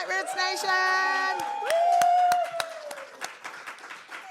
Netroots Nation!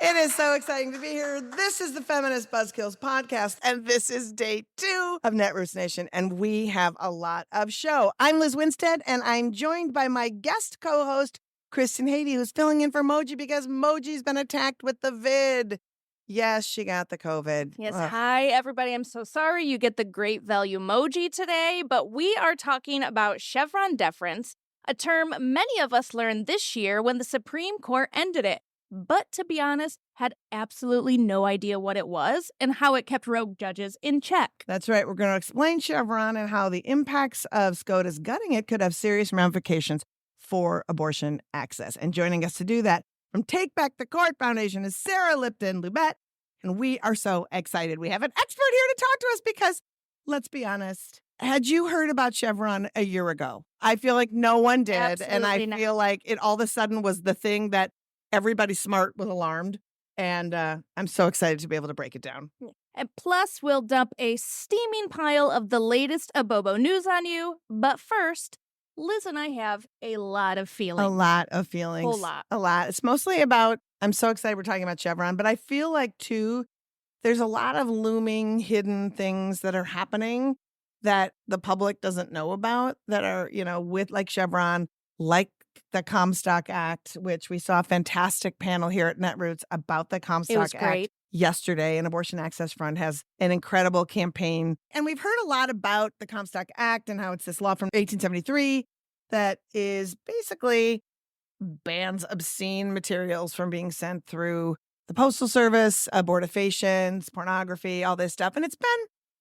It is so exciting to be here. This is the Feminist Buzzkills podcast, and this is day 2 of Netroots Nation, and we have a lot of show. I'm Liz Winstead, and I'm joined by my guest co-host, Kristin Hady, who's filling in for Moji because Moji's been attacked with the vid. Yes, she got the COVID. Yes, Ugh. Hi, everybody. I'm so sorry you get the great value emoji today, but we are talking about Chevron Deference, a term many of us learned this year when the Supreme Court ended it. But to be honest, had absolutely no idea what it was and how it kept rogue judges in check. That's right. We're going to explain Chevron and how the impacts of SCOTUS gutting it could have serious ramifications for abortion access. And joining us to do that from Take Back the Court Foundation is Sarah Lipton-Lubet. And we are so excited. We have an expert here to talk to us because, let's be honest, had you heard about Chevron a year ago? I feel like no one did. Absolutely and I not. feel like it all of a sudden was the thing that everybody smart was alarmed. And I'm so excited to be able to break it down. And plus, we'll dump a steaming pile of the latest Abobo news on you. But first, Liz and I have a lot of feelings. A lot of feelings. Whole lot. A lot. It's mostly about, I'm so excited we're talking about Chevron, but I feel like, too, there's a lot of looming hidden things that are happening that the public doesn't know about that are, with like Chevron, like the Comstock Act, which we saw a fantastic panel here at Netroots about the Comstock Act yesterday. And Abortion Access Front has an incredible campaign. And we've heard a lot about the Comstock Act and how it's this law from 1873 that is basically bans obscene materials from being sent through the Postal Service, abortifacients, pornography, all this stuff. And it's been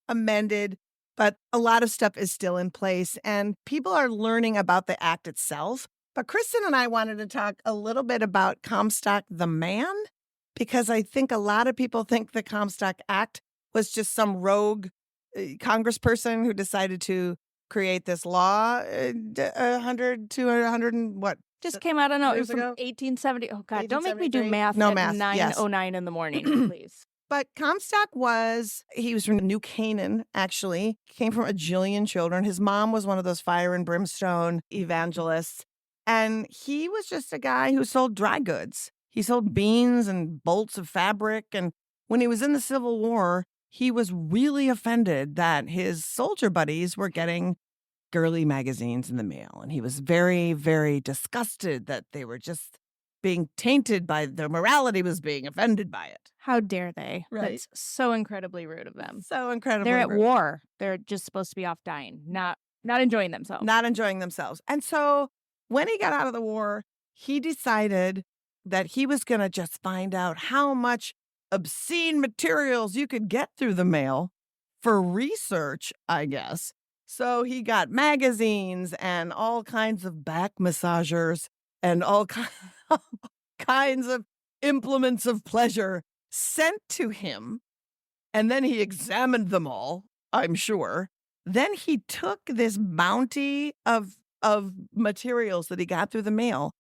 amended, but a lot of stuff is still in place. And people are learning about the act itself. But Kristin and I wanted to talk a little bit about Comstock the man, because I think a lot of people think the Comstock Act was just some rogue congressperson who decided to create this law 100, 200, 100 and what? Just came out, I don't know, it was years from ago? 1870. Oh, God, don't make me do math No at math, yes. 9:09 in the morning, please. But Comstock he was from New Canaan, actually. He came from a jillion children. His mom was one of those fire and brimstone evangelists. And he was just a guy who sold dry goods. He sold beans and bolts of fabric. And when he was in the Civil War, he was really offended that his soldier buddies were getting girly magazines in the mail. And he was very, very disgusted that they were just being tainted by their morality, was being offended by it. How dare they? Right. That's so incredibly rude of them. So incredibly They're at rude. war. They're just supposed to be off dying, not enjoying themselves. Not enjoying themselves. And so when he got out of the war, he decided that he was going to just find out how much obscene materials you could get through the mail for research, I guess. So he got magazines and all kinds of back massagers and all kinds of implements of pleasure sent to him. And then he examined them all, I'm sure. Then he took this bounty of materials that he got through the mail,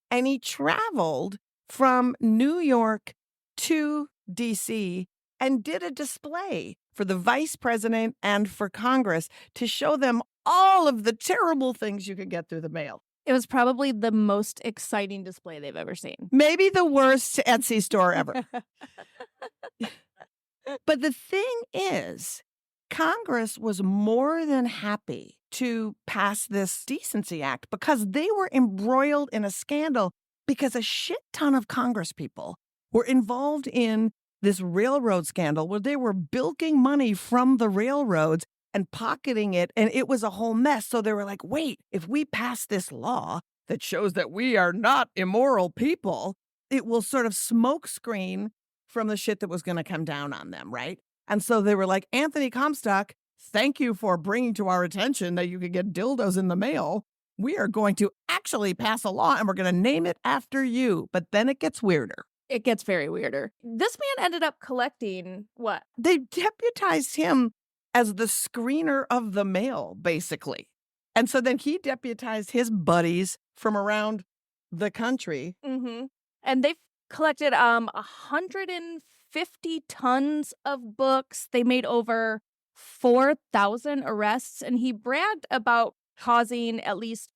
and he traveled from New York to D.C. and did a display for the vice president and for Congress to show them all of the terrible things you could get through the mail. It was probably the most exciting display they've ever seen. Maybe the worst Etsy store ever. But the thing is, Congress was more than happy to pass this Decency Act because they were embroiled in a scandal because a shit ton of Congress people were involved in this railroad scandal where they were bilking money from the railroads and pocketing it, and it was a whole mess. So they were like, wait, if we pass this law that shows that we are not immoral people, it will sort of smokescreen from the shit that was going to come down on them, right? And so they were like, Anthony Comstock, thank you for bringing to our attention that you could get dildos in the mail. We are going to actually pass a law and we're going to name it after you. But then it gets weirder. It gets very weirder. This man ended up collecting what? They deputized him as the screener of the mail, basically. And so then he deputized his buddies from around the country. Mm-hmm. And they've collected 150 tons of books. They made over 4,000 arrests, and he bragged about causing at least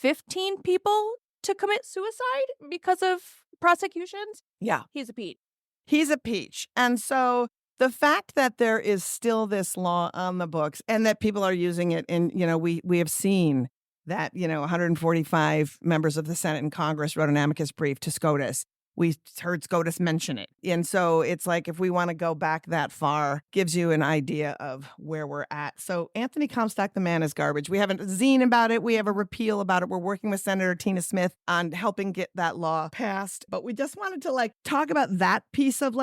15 people to commit suicide because of prosecutions. Yeah. He's a Pete. He's a peach. And so the fact that there is still this law on the books and that people are using it in, we have seen that, 145 members of the Senate and Congress wrote an amicus brief to SCOTUS. We heard SCOTUS mention it. And so it's like, if we want to go back that far, gives you an idea of where we're at. So Anthony Comstock, the man is garbage. We have a zine about it. We have a repeal about it. We're working with Senator Tina Smith on helping get that law passed. But we just wanted to talk about that piece of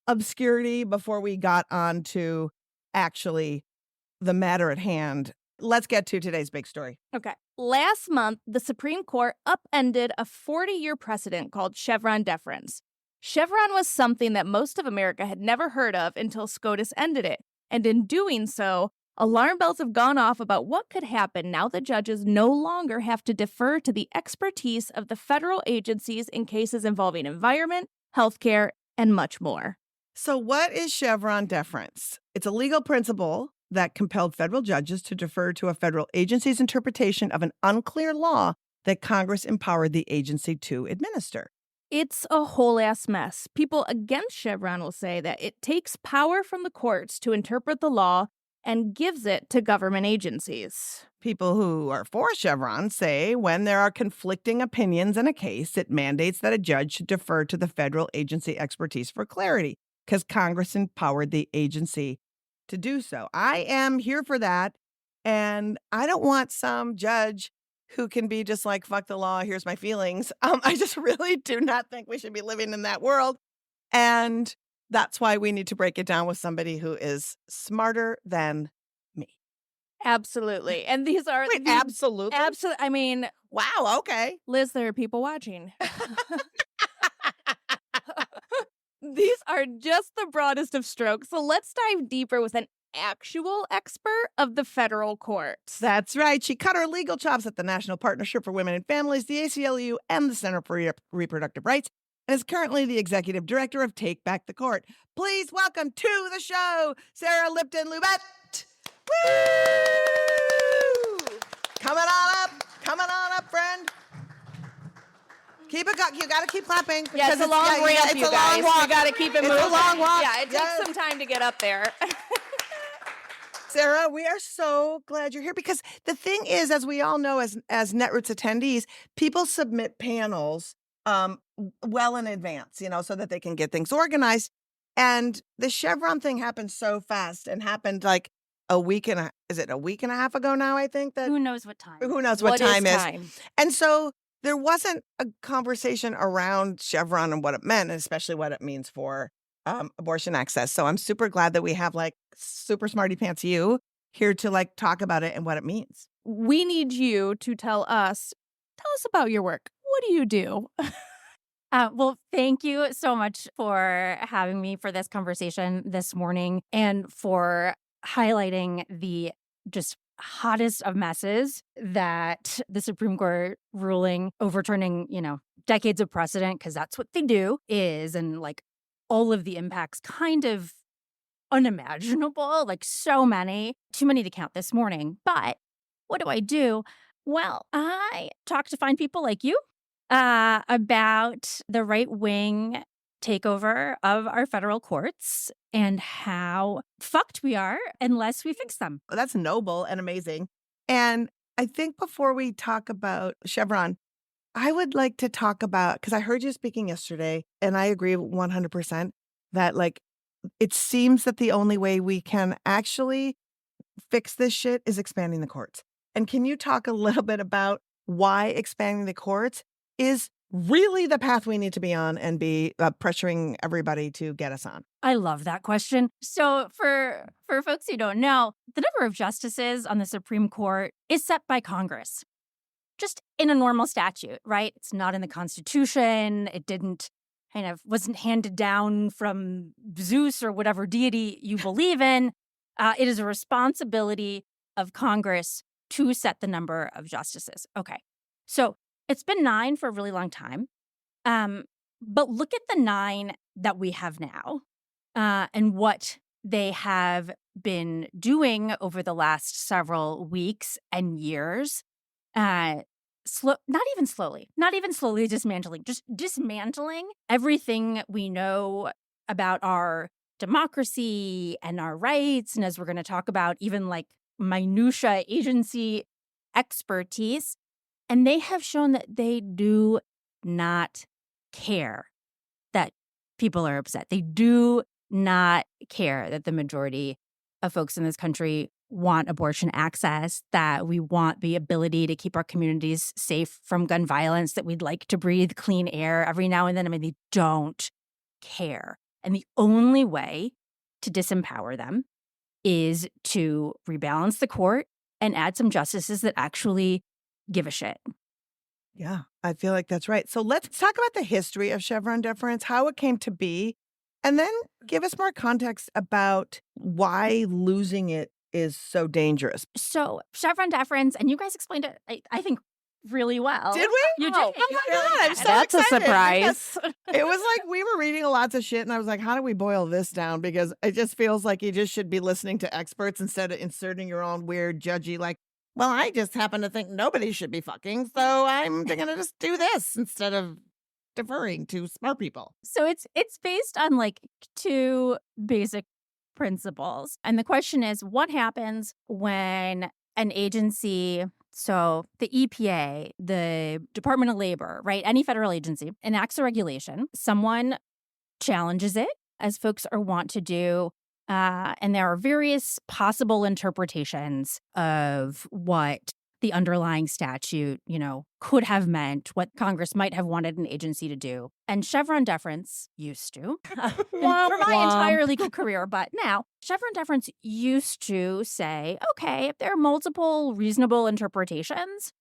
obscurity before we got on to actually the matter at hand. Let's get to today's big story. Okay. Last month, the Supreme Court upended a 40-year precedent called Chevron Deference. Chevron was something that most of America had never heard of until SCOTUS ended it. And in doing so, alarm bells have gone off about what could happen now that judges no longer have to defer to the expertise of the federal agencies in cases involving environment, healthcare, and much more. So what is Chevron Deference? It's a legal principle that compelled federal judges to defer to a federal agency's interpretation of an unclear law that Congress empowered the agency to administer. It's a whole ass mess. People against Chevron will say that it takes power from the courts to interpret the law and gives it to government agencies. People who are for Chevron say when there are conflicting opinions in a case, it mandates that a judge should defer to the federal agency expertise for clarity because Congress empowered the agency to do so. I am here for that. And I don't want some judge who can be just like, fuck the law, here's my feelings. I just really do not think we should be living in that world. And that's why we need to break it down with somebody who is smarter than me. Absolutely. And these are... Wait, absolutely? Absolutely. I mean... Wow, okay. Liz, there are people watching. These are just the broadest of strokes. So let's dive deeper with an actual expert of the federal courts. That's right. She cut her legal chops at the National Partnership for Women and Families, the ACLU, and the Center for Reproductive Rights, and is currently the executive director of Take Back the Court. Please welcome to the show, Sarah Lipton-Lubet. Woo! Coming on up, friend. Keep it going. You got to keep clapping. Yeah, it's a long ramp, it's you a guys. long walk. You got to keep it moving. It's a long walk. Yeah, it takes some time to get up there. Sarah, we are so glad you're here because the thing is, as we all know, as Netroots attendees, people submit panels well in advance, so that they can get things organized. And the Chevron thing happened so fast and happened like a week and a half ago now, I think that. Who knows what time? Who knows what time is is. time? And so there wasn't a conversation around Chevron and what it meant, and especially what it means for abortion access. So I'm super glad that we have super smarty pants you here to talk about it and what it means. We need you to tell us about your work. What do you do? Well, thank you so much for having me for this conversation this morning and for highlighting the just hottest of messes that the Supreme Court ruling overturning, decades of precedent, because that's what they do is, and all of the impacts kind of unimaginable, so many, too many to count this morning. But what do? Well, I talk to fine people like you about the right-wing takeover of our federal courts and how fucked we are unless we fix them. Well, that's noble and amazing. And I think before we talk about Chevron, I would like to talk about, because I heard you speaking yesterday, and I agree 100% that it seems that the only way we can actually fix this shit is expanding the courts. And can you talk a little bit about why expanding the courts is really the path we need to be on and be pressuring everybody to get us on? I love that question. So for folks who don't know, the number of justices on the Supreme Court is set by Congress. Just in a normal statute, right? It's not in the Constitution. It wasn't handed down from Zeus or whatever deity you believe in. It is a responsibility of Congress to set the number of justices. Okay. So it's been 9 for a really long time. But look at the 9 that we have now and what they have been doing over the last several weeks and years. not even slowly dismantling, just dismantling everything we know about our democracy and our rights. And as we're going to talk about, even like minutia agency expertise. And they have shown that they do not care that people are upset. They do not care that the majority of folks in this country want abortion access, that we want the ability to keep our communities safe from gun violence, that we'd like to breathe clean air every now and then. I mean, they don't care. And the only way to disempower them is to rebalance the court and add some justices that actually give a shit. Yeah, I feel like that's right. So let's talk about the history of Chevron deference, how it came to be, and then give us more context about why losing it is so dangerous. So Chevron deference, and you guys explained it, I think, really well. Did we? You did. Oh You my really God, I'm did. so That's a excited surprise. It was like we were reading lots of shit, and I was like, how do we boil this down? Because it just feels like you just should be listening to experts instead of inserting your own weird, judgy, like, well, I just happen to think nobody should be fucking, so I'm going to just do this instead of deferring to smart people. So it's based on like two basic principles. And the question is, what happens when an agency, so the EPA, the Department of Labor, right, any federal agency enacts a regulation, someone challenges it, as folks are wont to do, and there are various possible interpretations of what the underlying statute, could have meant, what Congress might have wanted an agency to do. And Chevron deference used to, for my entire legal career, but now, Chevron deference used to say, okay, if there are multiple reasonable interpretations,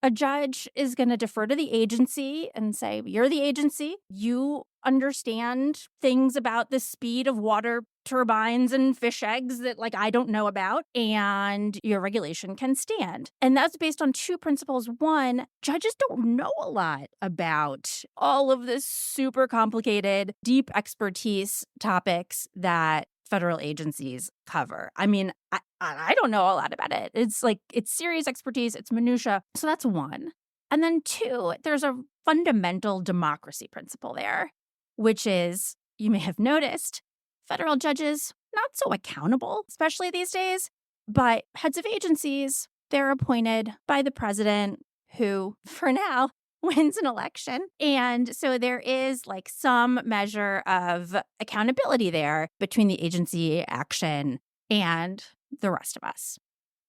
a judge is going to defer to the agency and say, you're the agency. You understand things about the speed of water turbines and fish eggs that I don't know about, and your regulation can stand. And that's based on two principles. One, judges don't know a lot about all of this super complicated, deep expertise topics that federal agencies cover. I mean, I don't know a lot about it. It's serious expertise, it's minutia. So that's one. And then two, there's a fundamental democracy principle there, which is, you may have noticed, federal judges, not so accountable, especially these days, but heads of agencies, they're appointed by the president, who, for now, wins an election. And so there is some measure of accountability there between the agency action and the rest of us.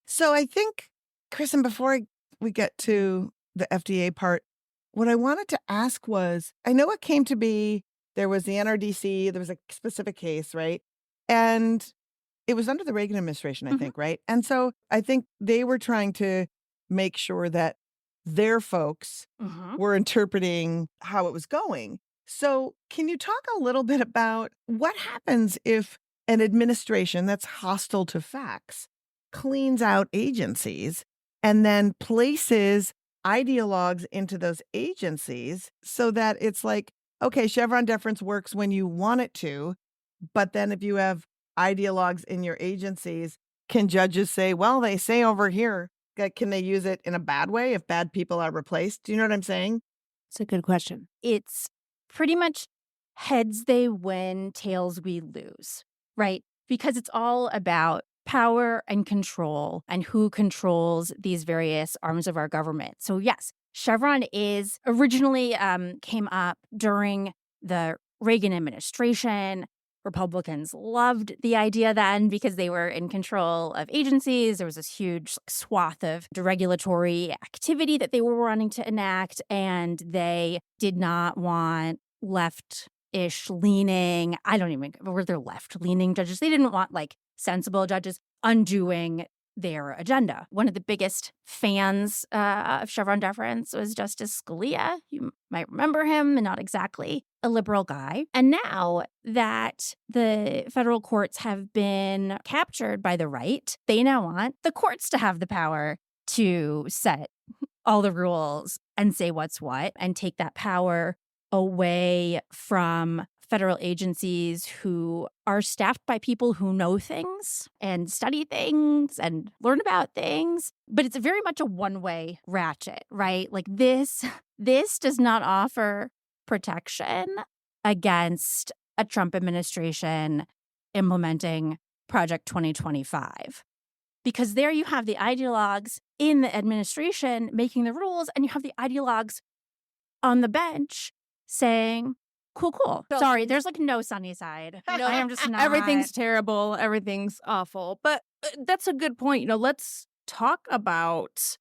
So I think, Kristin, before we get to the FDA part, what I wanted to ask was, I know it came to be, there was the NRDC, there was a specific case, right? And it was under the Reagan administration, I think, right? And so I think they were trying to make sure that their folks were interpreting how it was going. So can you talk a little bit about what happens if an administration that's hostile to facts cleans out agencies and then places ideologues into those agencies so that it's like, okay, Chevron deference works when you want it to, but then if you have ideologues in your agencies, can judges say, well, they say over here, can they use it in a bad way if bad people are replaced? Do you know what I'm saying? It's a good question. It's pretty much heads they win, tails we lose, right? Because it's all about power and control and who controls these various arms of our government. So yes, Chevron is originally came up during the Reagan administration. Republicans loved the idea then because they were in control of agencies. There was this huge swath of deregulatory activity that they were wanting to enact, and they did not want left-ish leaning, were there left-leaning judges? They didn't want sensible judges undoing their agenda. One of the biggest fans of Chevron deference was Justice Scalia. You might remember him, and not exactly a liberal guy. And now that the federal courts have been captured by the right, they now want the courts to have the power to set all the rules and say what's what and take that power away from federal agencies who are staffed by people who know things and study things and learn about things. But it's very much a one-way ratchet, right? Like this does not offer protection against a Trump administration implementing Project 2025. Because there you have the ideologues in the administration making the rules, and you have the ideologues on the bench saying, cool. Sorry, there's like no sunny side. No, I am just not. Everything's terrible. Everything's awful. But that's a good point. Let's talk about,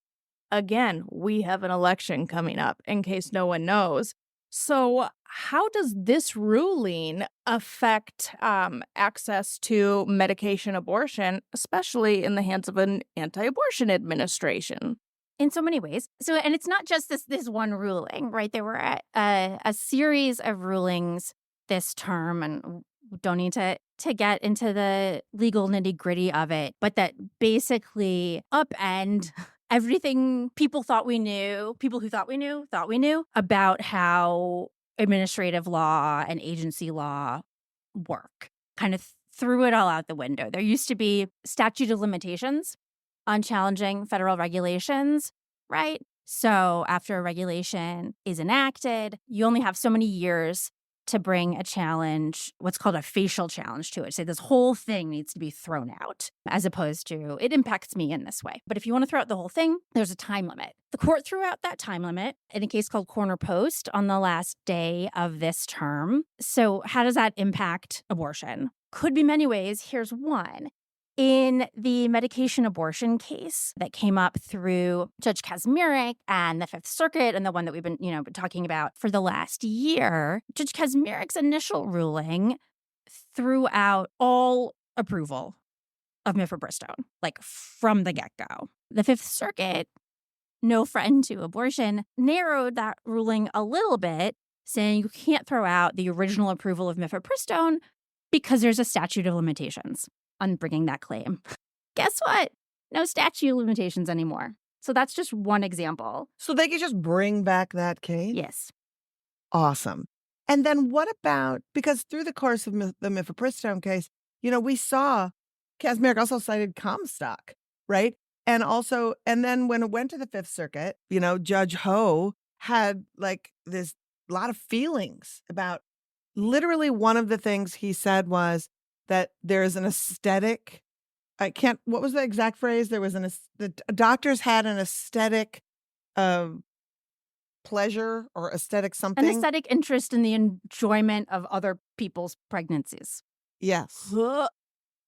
again, we have an election coming up, in case no one knows. So how does this ruling affect access to medication abortion, especially in the hands of an anti-abortion administration? In so many ways. And it's not just this one ruling, right? There were a series of rulings this term, and we don't need to get into the legal nitty-gritty of it, but that basically upend everything people thought we knew, people who thought we knew about how administrative law and agency law work. Kind of threw it all out the window. There used to be statute of limitations on challenging federal regulations, right? So after a regulation is enacted, you only have so many years to bring a challenge, what's called a facial challenge to it. Say this whole thing needs to be thrown out, as opposed to it impacts me in this way. But if you want to throw out the whole thing, there's a time limit. The court threw out that time limit in a case called Corner Post on the last day of this term. So how does that impact abortion? Could be many ways. Here's one. In the medication abortion case that came up through Judge Kazmierek and the Fifth Circuit, and the one that we've been talking about for the last year, Judge Kazmierek's initial ruling threw out all approval of mifepristone, like from the get-go. The Fifth Circuit, no friend to abortion, narrowed that ruling a little bit, saying you can't throw out the original approval of mifepristone because there's a statute of limitations on bringing that claim. Guess what? No statute of limitations anymore. So that's just one example. So they could just bring back that case? Yes. Awesome. And then what about, because through the course of the mifepristone case, we saw Kazmierek also cited Comstock, right? And then when it went to the Fifth Circuit, Judge Ho had like this lot of feelings about, literally one of the things he said was that there's an aesthetic, what was the exact phrase? There was the doctors had an aesthetic pleasure or aesthetic something. An aesthetic interest in the enjoyment of other people's pregnancies. Yes.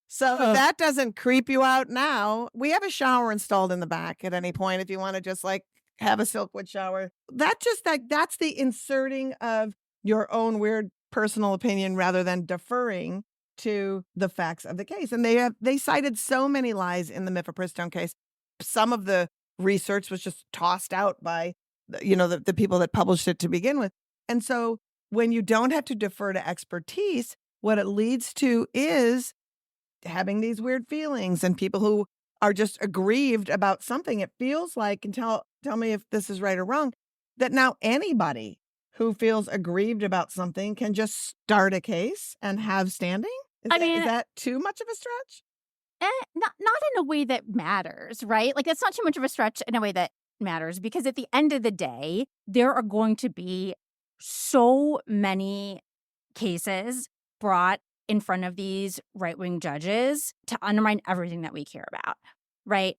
So if that doesn't creep you out now, we have a shower installed in the back at any point if you want to just like have a Silkwood shower. That's the inserting of your own weird personal opinion rather than deferring to the facts of the case. And they cited so many lies in the mifepristone case. Some of the research was just tossed out by the people that published it to begin with. And so when you don't have to defer to expertise, what it leads to is having these weird feelings and people who are just aggrieved about something. It feels like, and tell me if this is right or wrong, that now anybody who feels aggrieved about something can just start a case and have standing? Is that too much of a stretch? Not in a way that matters, right? Like, that's not too much of a stretch in a way that matters, because at the end of the day, there are going to be so many cases brought in front of these right-wing judges to undermine everything that we care about, right?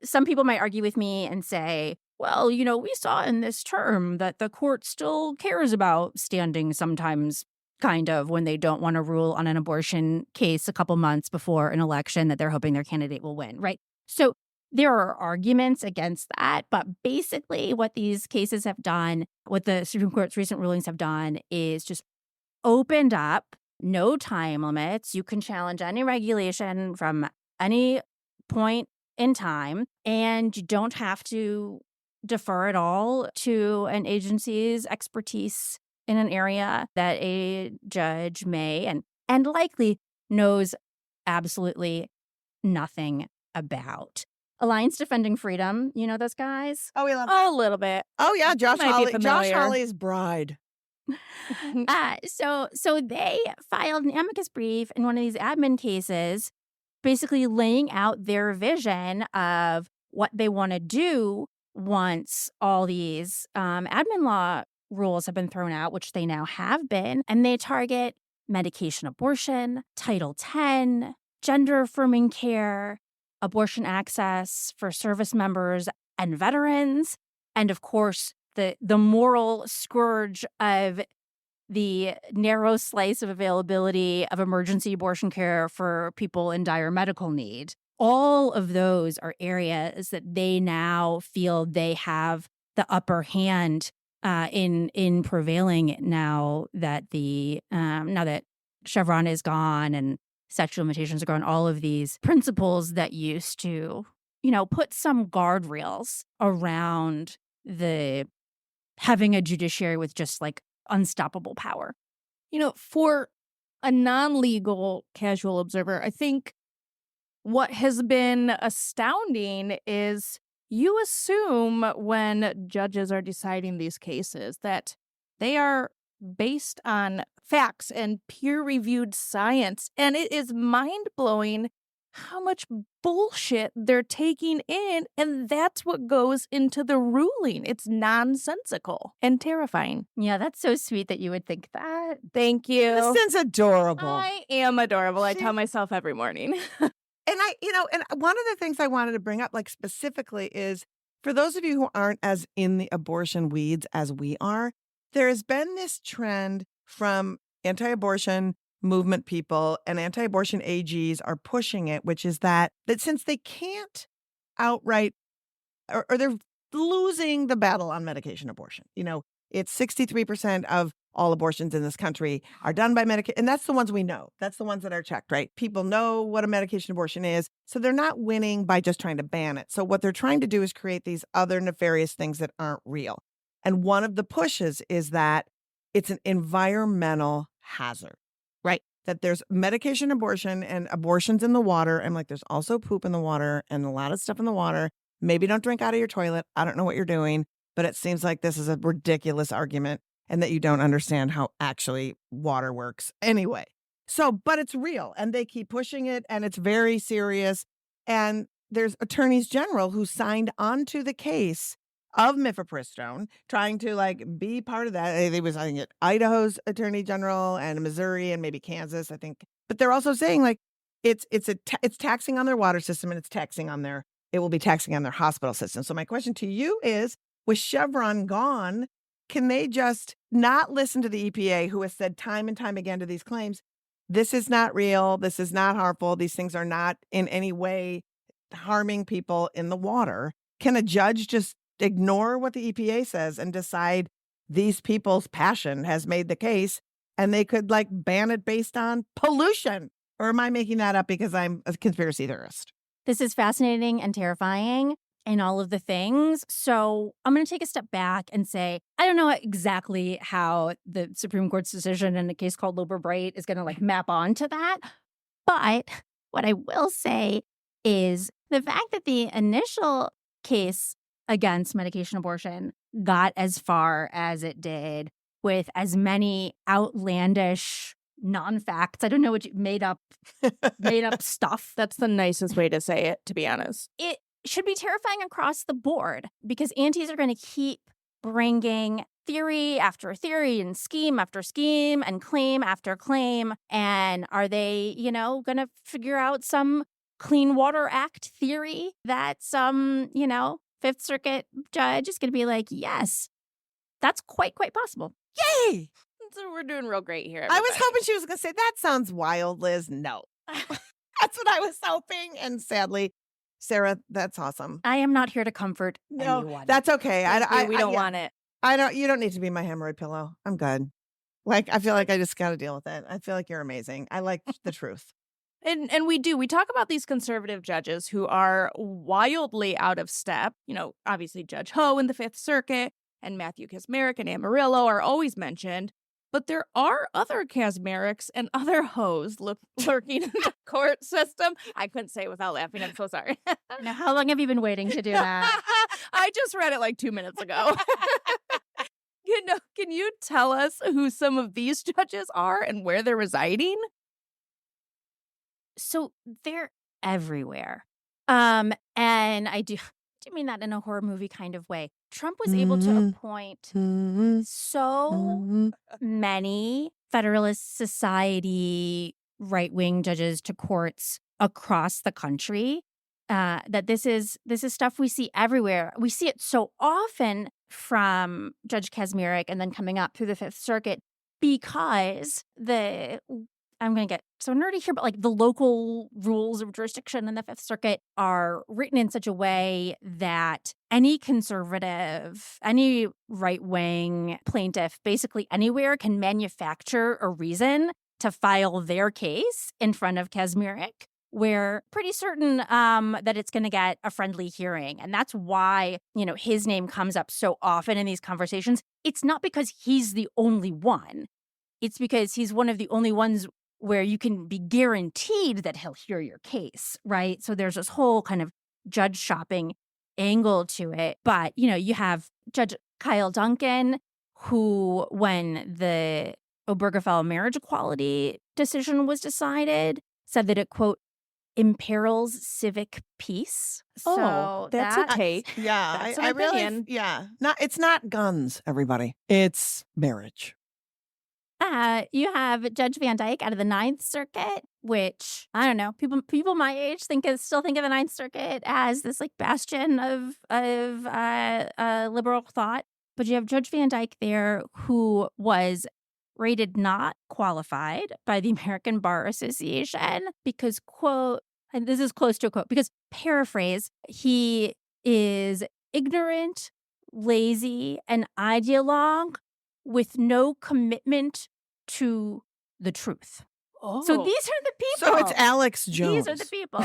Some people might argue with me and say, well, we saw in this term that the court still cares about standing sometimes, kind of, when they don't want to rule on an abortion case a couple months before an election that they're hoping their candidate will win, right? So there are arguments against that, but basically what these cases have done, what the Supreme Court's recent rulings have done, is just opened up no time limits. You can challenge any regulation from any point in time, and you don't have to defer at all to an agency's expertise in an area that a judge may and likely knows absolutely nothing about. Alliance Defending Freedom, you know those guys? Oh, we love A little bit. Oh, yeah, Josh Might be Hawley's familiar. bride. So they filed an amicus brief in one of these admin cases, basically laying out their vision of what they want to do once all these admin law rules have been thrown out, which they now have been. And they target medication abortion, Title X, gender affirming care, abortion access for service members and veterans, and of course, the moral scourge of the narrow slice of availability of emergency abortion care for people in dire medical need. All of those are areas that they now feel they have the upper hand in prevailing now that now that Chevron is gone and statute of limitations are gone. All of these principles that used to, put some guardrails around the having a judiciary with just like unstoppable power. For a non-legal casual observer, I think what has been astounding is you assume when judges are deciding these cases that they are based on facts and peer-reviewed science. And it is mind-blowing how much bullshit they're taking in. And that's what goes into the ruling. It's nonsensical and terrifying. Yeah, that's so sweet that you would think that. Thank you. Kristin's adorable. I am adorable. I tell myself every morning. And and one of the things I wanted to bring up, like specifically, is for those of you who aren't as in the abortion weeds as we are, there has been this trend from anti-abortion movement people and anti-abortion AGs are pushing it, which is that since they can't outright, or they're losing the battle on medication abortion. It's 63% of all abortions in this country are done by medication. And that's the ones we know. That's the ones that are checked, right? People know what a medication abortion is. So they're not winning by just trying to ban it. So what they're trying to do is create these other nefarious things that aren't real. And one of the pushes is that it's an environmental hazard, right? That there's medication abortion and abortions in the water. And like, there's also poop in the water and a lot of stuff in the water. Maybe don't drink out of your toilet. I don't know what you're doing, but it seems like this is a ridiculous argument and that you don't understand how actually water works anyway. So, but it's real and they keep pushing it and it's very serious. And there's attorneys general who signed onto the case of mifepristone, trying to be part of that. They was, I think, Idaho's attorney general and Missouri and maybe Kansas, I think. But they're also saying it's taxing on their water system and it will be taxing on their hospital system. So my question to you is, with Chevron gone, can they just not listen to the EPA, who has said time and time again to these claims, this is not real, this is not harmful, these things are not in any way harming people in the water? Can a judge just ignore what the EPA says and decide these people's passion has made the case and they could ban it based on pollution? Or am I making that up because I'm a conspiracy theorist? This is fascinating and terrifying and all of the things. So I'm going to take a step back and say, I don't know exactly how the Supreme Court's decision in a case called Loper Bright is going to map onto that. But what I will say is the fact that the initial case against medication abortion got as far as it did with as many outlandish non-facts. I don't know what you made up stuff. That's the nicest way to say it, to be honest. It should be terrifying across the board because antis are going to keep bringing theory after theory and scheme after scheme and claim after claim. And are they, going to figure out some Clean Water Act theory that some, Fifth Circuit judge is going to be like, yes, that's quite possible. Yay! So we're doing real great here. I was hoping she was going to say, that sounds wild, Liz. No. That's what I was hoping. And sadly, Sarah, that's awesome. I am not here to comfort anyone. That's okay. We don't want it. You don't need to be my hemorrhoid pillow. I'm good. I feel like I just got to deal with it. I feel like you're amazing. I like the truth. And we do. We talk about these conservative judges who are wildly out of step. Obviously Judge Ho in the Fifth Circuit and Matthew Kacsmaryk and Amarillo are always mentioned. But there are other Kacsmaryks and other hoes lurking in the court system. I couldn't say it without laughing. I'm so sorry. Now, how long have you been waiting to do that? I just read it 2 minutes ago. Can you tell us who some of these judges are and where they're residing? So they're everywhere. And I do mean that in a horror movie kind of way. Trump was able to appoint so many Federalist Society right-wing judges to courts across the country that this is stuff we see everywhere. We see it so often from Judge Kaczmarek and then coming up through the Fifth Circuit because I'm going to get so nerdy here, but like the local rules of jurisdiction in the Fifth Circuit are written in such a way that any conservative, any right-wing plaintiff, basically anywhere can manufacture a reason to file their case in front of Kaczmarek. We're pretty certain that it's going to get a friendly hearing. And that's why, his name comes up so often in these conversations. It's not because he's the only one. It's because he's one of the only ones where you can be guaranteed that he'll hear your case, right? So there's this whole kind of judge shopping angle to it. But, you have Judge Kyle Duncan, who, when the Obergefell marriage equality decision was decided, said that it, quote, imperils civic peace. Oh, So that's a take. Yeah, That's an I really, opinion. it's not guns, everybody. It's marriage. You have Judge Van Dyke out of the Ninth Circuit, which, I don't know, people my age still think of the Ninth Circuit as this like bastion of liberal thought. But you have Judge Van Dyke there, who was rated not qualified by the American Bar Association because, quote, and this is close to a quote, because paraphrase, he is ignorant, lazy, and ideologue with no commitment to the truth. Oh. So these are the people. So it's Alex Jones. These are the people.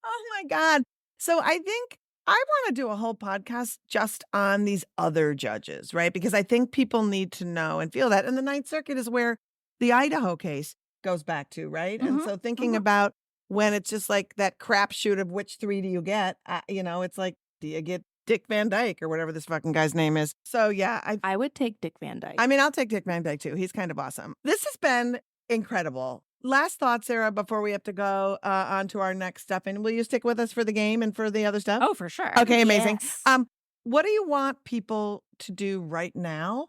Oh my God. So I think I want to do a whole podcast just on these other judges, right? Because I think people need to know and feel that. And the Ninth Circuit is where the Idaho case goes back to, right? And so thinking about when it's just like that crapshoot of which three do you get, it's like, do you get Dick Van Dyke or whatever this fucking guy's name is? So yeah, I would take Dick Van Dyke. I mean, I'll take Dick Van Dyke too. He's kind of awesome. This has been incredible. Last thought, Sarah, before we have to go on to our next stuff. And will you stick with us for the game and for the other stuff? Oh, for sure. Okay, amazing. Yes. What do you want people to do right now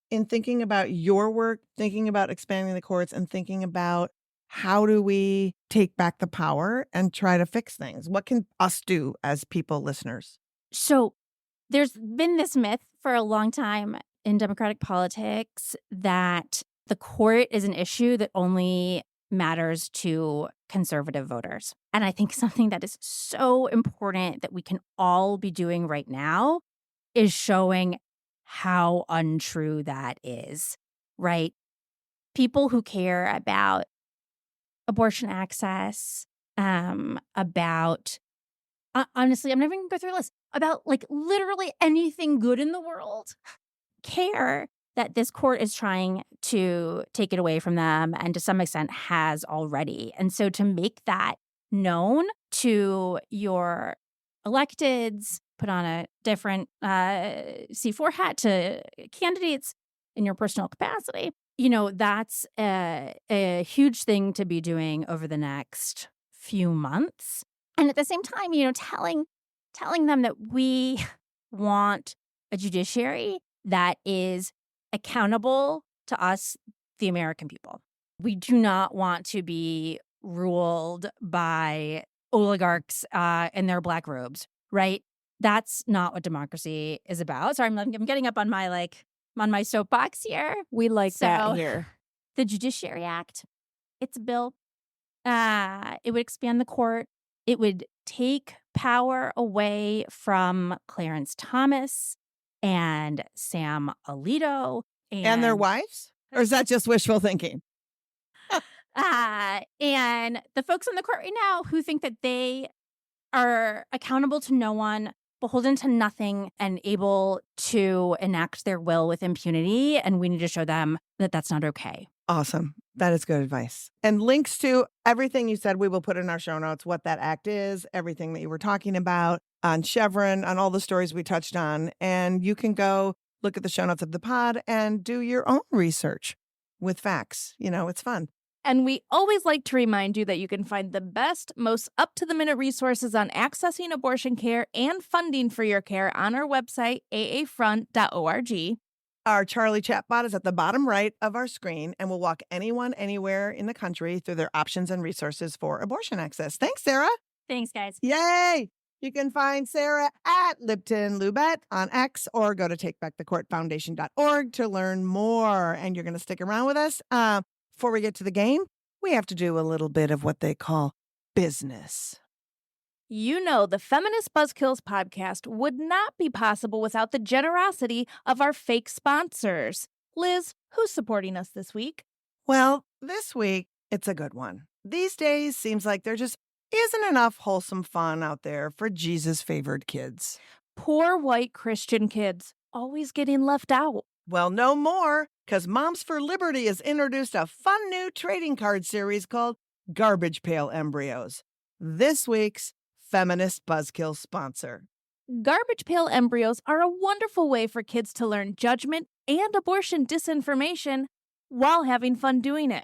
in thinking about your work, thinking about expanding the courts, and thinking about how do we take back the power and try to fix things? What can us do as people, listeners? So there's been this myth for a long time in Democratic politics that the court is an issue that only matters to conservative voters. And I think something that is so important that we can all be doing right now is showing how untrue that is, right? People who care about abortion access, about, honestly, I'm never going to go through a list, about like literally anything good in the world, care that this court is trying to take it away from them and to some extent has already. And so to make that known to your electeds, put on a different C4 hat to candidates in your personal capacity, that's a huge thing to be doing over the next few months. And at the same time, telling them that we want a judiciary that is accountable to us, the American people. We do not want to be ruled by oligarchs in their black robes, right? That's not what democracy is about. Sorry, I'm getting up on my soapbox here. We like that here. The Judiciary Act, it's a bill. It would expand the court. It would take power away from Clarence Thomas and Sam Alito. And their wives? Or is that just wishful thinking? And the folks on the court right now who think that they are accountable to no one, beholden to nothing, and able to enact their will with impunity. And we need to show them that that's not okay. Awesome. That is good advice. And links to everything you said, we will put in our show notes, what that act is, everything that you were talking about on Chevron, on all the stories we touched on. And you can go look at the show notes of the pod and do your own research with facts. It's fun. And we always like to remind you that you can find the best, most up-to-the-minute resources on accessing abortion care and funding for your care on our website, aafront.org. Our Charlie chatbot is at the bottom right of our screen and will walk anyone anywhere in the country through their options and resources for abortion access. Thanks, Sarah. Thanks, guys. Yay! You can find Sarah at Lipton-Lubet on X or go to takebackthecourtfoundation.org to learn more. And you're going to stick around with us. Before we get to the game, we have to do a little bit of what they call business. You know, the Feminist Buzzkills podcast would not be possible without the generosity of our fake sponsors. Liz, who's supporting us this week? Well, this week, it's a good one. These days, seems like there just isn't enough wholesome fun out there for Jesus-favored kids. Poor white Christian kids, always getting left out. Well, no more, because Moms for Liberty has introduced a fun new trading card series called Garbage Pail Embryos. This week's Feminist Buzzkill sponsor. Garbage pail embryos are a wonderful way for kids to learn judgment and abortion disinformation while having fun doing it.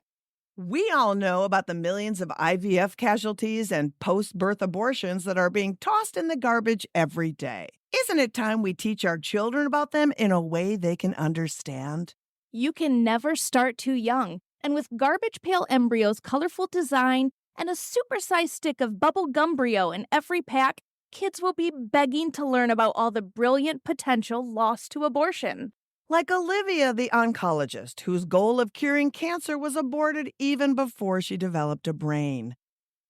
We all know about the millions of IVF casualties and post-birth abortions that are being tossed in the garbage every day. Isn't it time we teach our children about them in a way they can understand? You can never start too young, and with Garbage Pail Embryos' colorful design and a supersized stick of bubble gumbrio in every pack, kids will be begging to learn about all the brilliant potential lost to abortion. Like Olivia, the oncologist, whose goal of curing cancer was aborted even before she developed a brain.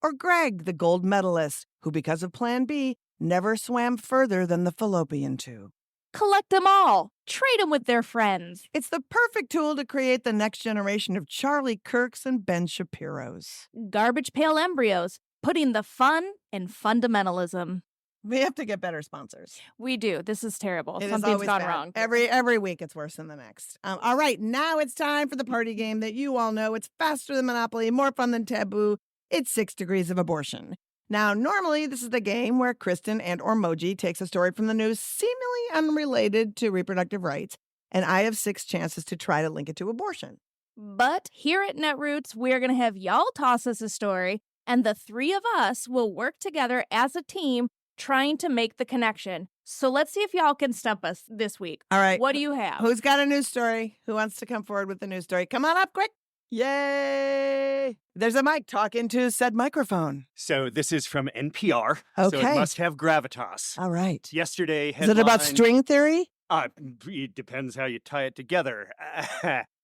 Or Greg, the gold medalist, who because of Plan B, never swam further than the fallopian tube. Collect them all. Trade them with their friends. It's the perfect tool to create the next generation of Charlie Kirks and Ben Shapiros. Garbage Pail Embryos, putting the fun in fundamentalism. We have to get better sponsors. We do. This is terrible. It is Something's always gone bad. wrong. Every week it's worse than the next. All right, now it's time for the party game that you all know. It's faster than Monopoly, more fun than Taboo. It's 6 Degrees of Abortion. Now, normally this is the game where Kristin and or Moji takes a story from the news seemingly unrelated to reproductive rights, and I have 6 chances to try to link it to abortion. But here at Netroots, we're going to have y'all toss us a story, and the 3 of us will work together as a team trying to make the connection. So let's see if y'all can stump us this week. All right. What do you have? Who's got a news story? Who wants to come forward with the news story? Come on up quick. Yay! There's a mic talking to said microphone. So this is from NPR. So Okay. it must have gravitas. All right. Yesterday, Is it about string theory? It depends how you tie it together.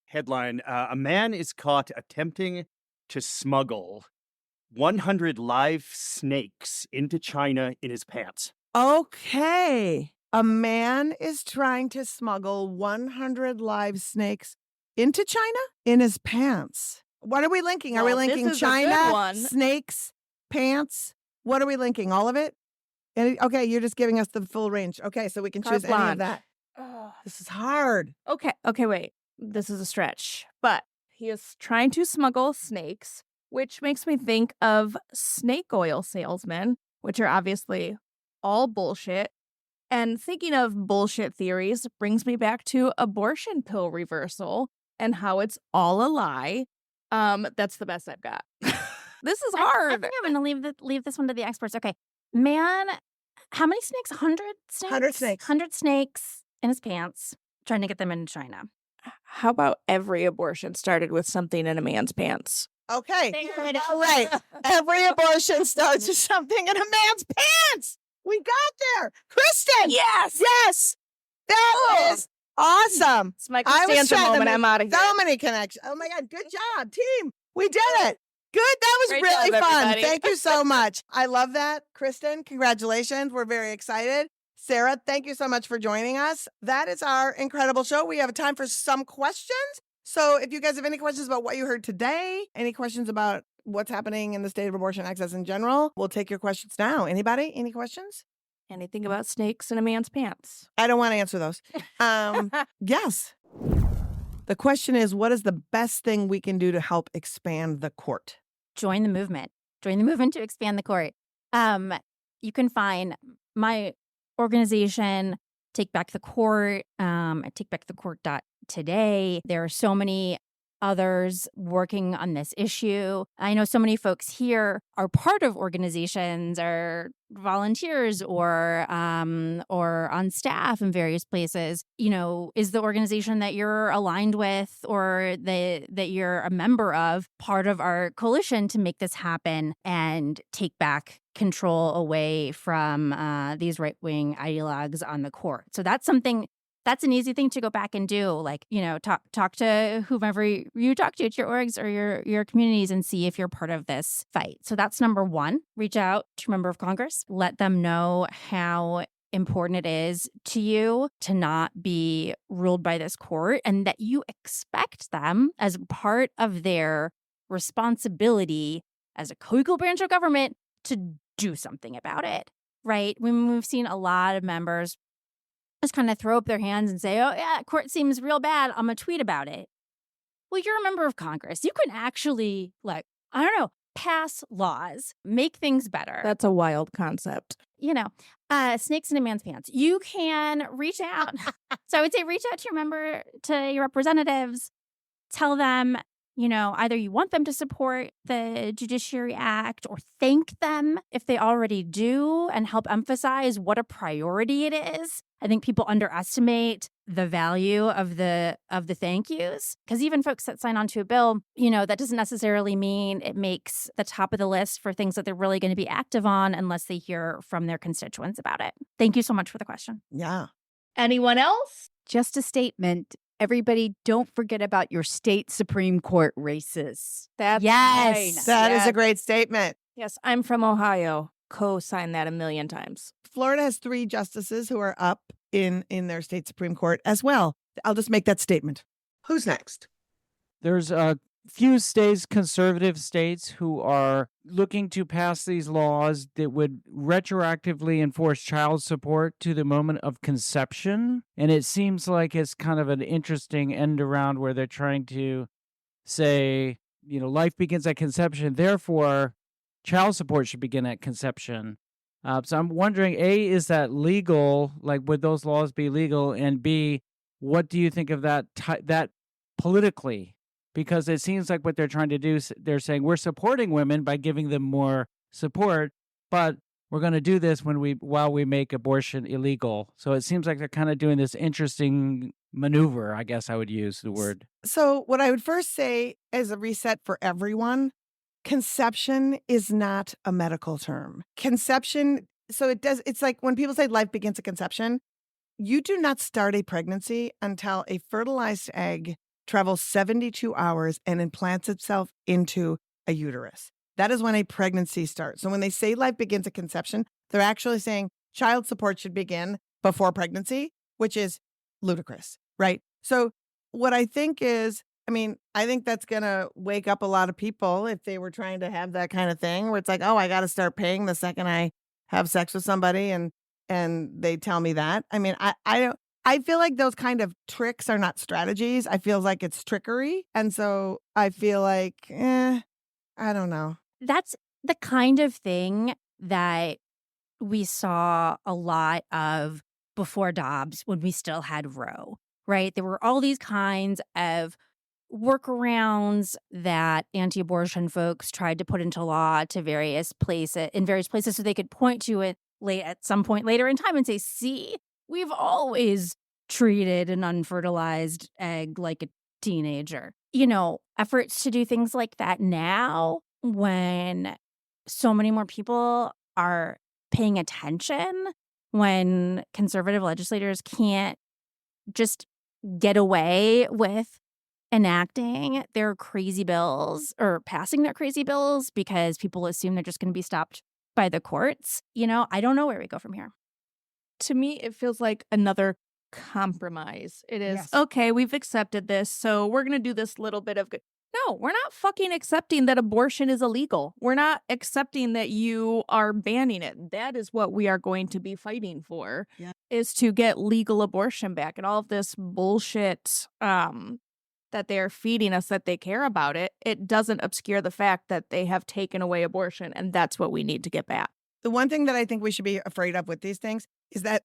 Headline, a man is caught attempting to smuggle 100 live snakes into China in his pants. Okay. A man is trying to smuggle 100 live snakes into China in his pants. What are we linking? Are we Well, this linking is a good China, one. snakes, pants? What are we linking? All of it? Okay, you're just giving us the full range. Okay, so we can choose Carte any of blanche. that. This is hard. Okay, wait. This is a stretch. But he is trying to smuggle snakes, which makes me think of snake oil salesmen, which are obviously all bullshit. And thinking of bullshit theories brings me back to abortion pill reversal and how it's all a lie. That's the best I've got. This is I hard. think I'm going to leave this one to the experts. Okay. Man, how many snakes? 100 snakes? 100 snakes. 100 snakes in his pants, trying to get them into China. How about every abortion started with something in a man's pants? Okay. There it is. All right. Every abortion starts with something in a man's pants. We got there. Kristin. Yes! Yes. That is awesome. It's my I was Costanza trying to moment. make I'm out of here. So many connections. Oh my God. Good job, team. We did it. Good. That was Great really job, fun. everybody. Thank you so much. I love that. Kristin, congratulations. We're very excited. Sarah, thank you so much for joining us. That is our incredible show. We have time for some questions. So if you guys have any questions about what you heard today, any questions about what's happening in the state of abortion access in general, we'll take your questions now. Anybody? Any questions? Anything about snakes in a man's pants? I don't want to answer those. Yes. The question is, what is the best thing we can do to help expand the court? Join the movement. Join the movement to expand the court. You can find my organization, Take Back the Court, at takebackthecourt.today. There are so many others working on this issue. I know so many folks here are part of organizations, are volunteers or on staff in various places. You know, is the organization that you're aligned with or that you're a member of part of our coalition to make this happen and take back control away from these right-wing ideologues on the court? So that's an easy thing to go back and do. Like, you know, talk to whomever you talk to at your orgs or your communities and see if you're part of this fight. So that's number one. Reach out to a member of Congress. Let them know how important it is to you to not be ruled by this court and that you expect them as part of their responsibility as a co-equal branch of government to do something about it, right? We've seen a lot of members just kind of throw up their hands and say, oh, yeah, court seems real bad. I'm going to tweet about it. Well, you're a member of Congress. You can actually, pass laws, make things better. That's a wild concept. You know, snakes in a man's pants. You can reach out. So I would say reach out to your representatives. Tell them, you know, either you want them to support the Judiciary Act or thank them if they already do and help emphasize what a priority it is. I think people underestimate the value of the thank yous because even folks that sign on to a bill, you know, that doesn't necessarily mean it makes the top of the list for things that they're really going to be active on unless they hear from their constituents about it. Thank you so much for the question. Yeah. Anyone else? Just a statement. Everybody, don't forget about your state Supreme Court races. That's Yes. right. That is a great statement. Yes, I'm from Ohio. Co-sign that a million times. Florida has 3 justices who are up in their state Supreme Court as well. I'll just make that statement. Who's next? There's a few states, conservative states, who are looking to pass these laws that would retroactively enforce child support to the moment of conception. And it seems like it's kind of an interesting end around where they're trying to say, you know, life begins at conception, therefore child support should begin at conception. So I'm wondering, A, is that legal? Like, would those laws be legal? And B, what do you think of that politically? Because it seems like what they're trying to do, they're saying we're supporting women by giving them more support, but we're going to do this while we make abortion illegal. So it seems like they're kind of doing this interesting maneuver, I guess I would use the word. So what I would first say as a reset for everyone, conception is not a medical term. Conception, it's like when people say life begins at conception, you do not start a pregnancy until a fertilized egg travels 72 hours and implants itself into a uterus. That is when a pregnancy starts. So when they say life begins at conception, they're actually saying child support should begin before pregnancy, which is ludicrous, right? So what I think is, I think that's going to wake up a lot of people if they were trying to have that kind of thing where it's like, oh, I got to start paying the second I have sex with somebody and they tell me that. I feel like those kind of tricks are not strategies. I feel like it's trickery. And so I feel like, I don't know. That's the kind of thing that we saw a lot of before Dobbs when we still had Roe, right? There were all these kinds of workarounds that anti-abortion folks tried to put into law in various places so they could point to it at some point later in time and say, see, we've always treated an unfertilized egg like a teenager. You know, efforts to do things like that now when so many more people are paying attention, when conservative legislators can't just get away with enacting their crazy bills or passing their crazy bills because people assume they're just going to be stopped by the courts. You know, I don't know where we go from here. To me, it feels like another compromise. It is, Yes. okay, we've accepted this, so we're going to do this little bit of good. No, we're not fucking accepting that abortion is illegal. We're not accepting that you are banning it. That is what we are going to be fighting for, Yeah. is to get legal abortion back and all of this bullshit that they are feeding us, that they care about it, it doesn't obscure the fact that they have taken away abortion, and that's what we need to get back. The one thing that I think we should be afraid of with these things is that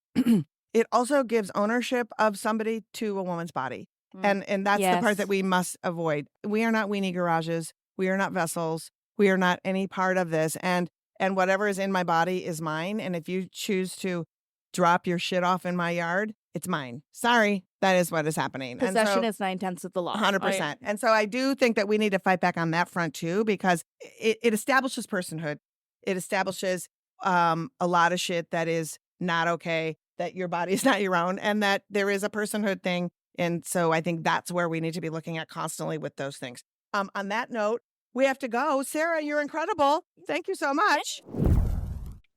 it also gives ownership of somebody to a woman's body. And that's the part that we must avoid. We are not weenie garages. We are not vessels. We are not any part of this. And whatever is in my body is mine. And if you choose to drop your shit off in my yard, it's mine. Sorry, that is what is happening. Possession is 9/10 of the law. 100%. And so I do think that we need to fight back on that front too, because it establishes personhood. It establishes a lot of shit that is not okay, that your body is not your own, and that there is a personhood thing. And so I think that's where we need to be looking at constantly with those things. On that note, we have to go. Sarah, you're incredible. Thank you so much.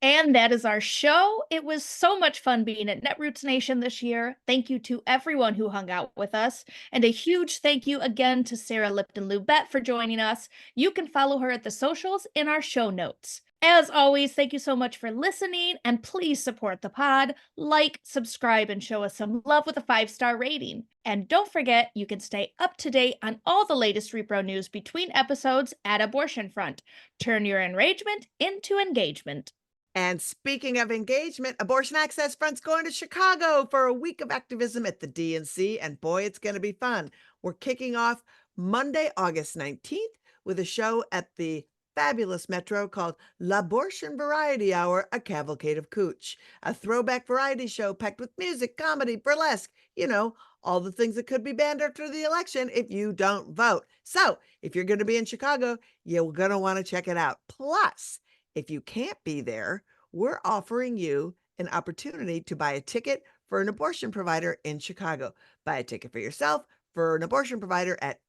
And that is our show. It was so much fun being at Netroots Nation this year. Thank you to everyone who hung out with us. And a huge thank you again to Sarah Lipton-Lubet for joining us. You can follow her at the socials in our show notes. As always, thank you so much for listening, and please support the pod. Like, subscribe, and show us some love with a 5-star rating. And don't forget, you can stay up to date on all the latest repro news between episodes at Abortion Front. Turn your enragement into engagement. And speaking of engagement, Abortion Access Front's going to Chicago for a week of activism at the DNC, and boy, it's going to be fun. We're kicking off Monday, August 19th with a show at the fabulous Metro called L'Abortion Variety Hour, a Cavalcade of Cooch, a throwback variety show packed with music, comedy, burlesque, all the things that could be banned after the election if you don't vote. So if you're going to be in Chicago, you're going to want to check it out. Plus, if you can't be there, we're offering you an opportunity to buy a ticket for an abortion provider in Chicago. Buy a ticket for yourself for an abortion provider at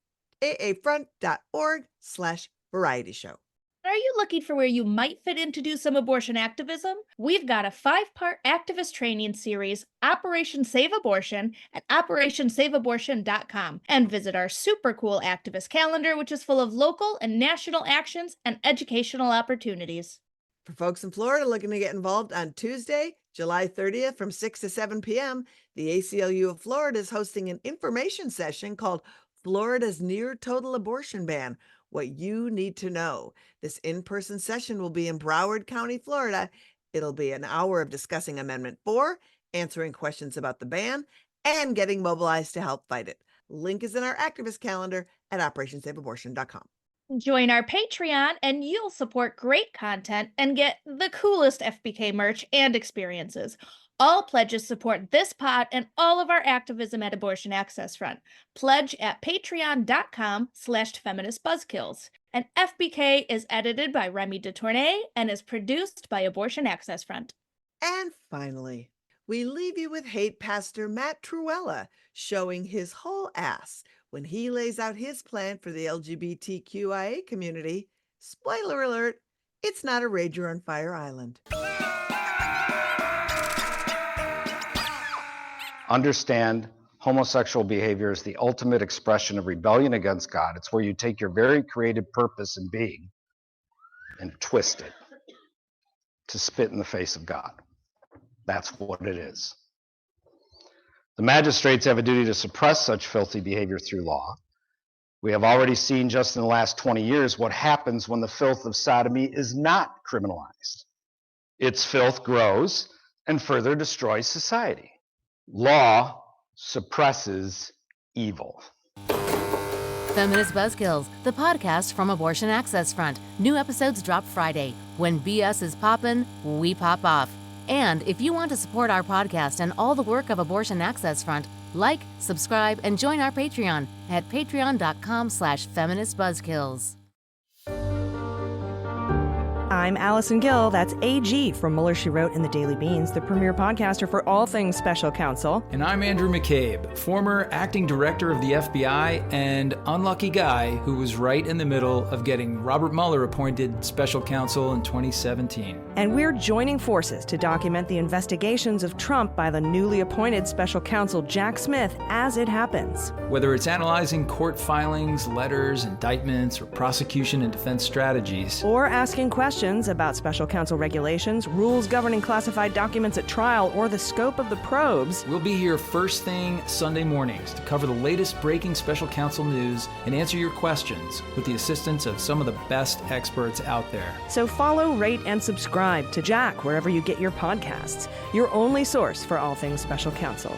aafront.org/variety show. Are you looking for where you might fit in to do some abortion activism? We've got a 5-part activist training series, Operation Save Abortion, at operationsaveabortion.com, and visit our super cool activist calendar, which is full of local and national actions and educational opportunities. For folks in Florida looking to get involved, on Tuesday, July 30th from 6 to 7 p.m., the ACLU of Florida is hosting an information session called Florida's Near Total Abortion Ban, What You Need to Know. This in-person session will be in Broward County, Florida. It'll be an hour of discussing Amendment 4, answering questions about the ban, and getting mobilized to help fight it. Link is in our activist calendar at operationsaveabortion.com. Join our Patreon and you'll support great content and get the coolest FBK merch and experiences. All pledges support this pod and all of our activism at Abortion Access Front. Pledge at patreon.com/Feminist Buzzkills. And FBK is edited by Remy DeTournay and is produced by Abortion Access Front. And finally, we leave you with hate pastor Matt Truella showing his whole ass when he lays out his plan for the LGBTQIA community. Spoiler alert, it's not a Rager on Fire Island. Understand homosexual behavior is the ultimate expression of rebellion against God. It's where you take your very creative purpose and being and twist it to spit in the face of God. That's what it is. The magistrates have a duty to suppress such filthy behavior through law. We have already seen just in the last 20 years what happens when the filth of sodomy is not criminalized. Its filth grows and further destroys society. Law suppresses evil. Feminist Buzzkills, the podcast from Abortion Access Front. New episodes drop Friday. When BS is poppin', we pop off. And if you want to support our podcast and all the work of Abortion Access Front, like, subscribe, and join our Patreon at patreon.com/feministbuzzkills. I'm Allison Gill, that's AG from Mueller, She Wrote in the Daily Beans, the premier podcaster for all things special counsel. And I'm Andrew McCabe, former acting director of the FBI and unlucky guy who was right in the middle of getting Robert Mueller appointed special counsel in 2017. And we're joining forces to document the investigations of Trump by the newly appointed special counsel Jack Smith as it happens. Whether it's analyzing court filings, letters, indictments, or prosecution and defense strategies, or asking questions questions about special counsel regulations, rules governing classified documents at trial, or the scope of the probes, We'll be here first thing Sunday mornings to cover the latest breaking special counsel news and answer your questions with the assistance of some of the best experts out there. so follow, rate, and subscribe to Jack wherever you get your podcasts, your only source for all things special counsel.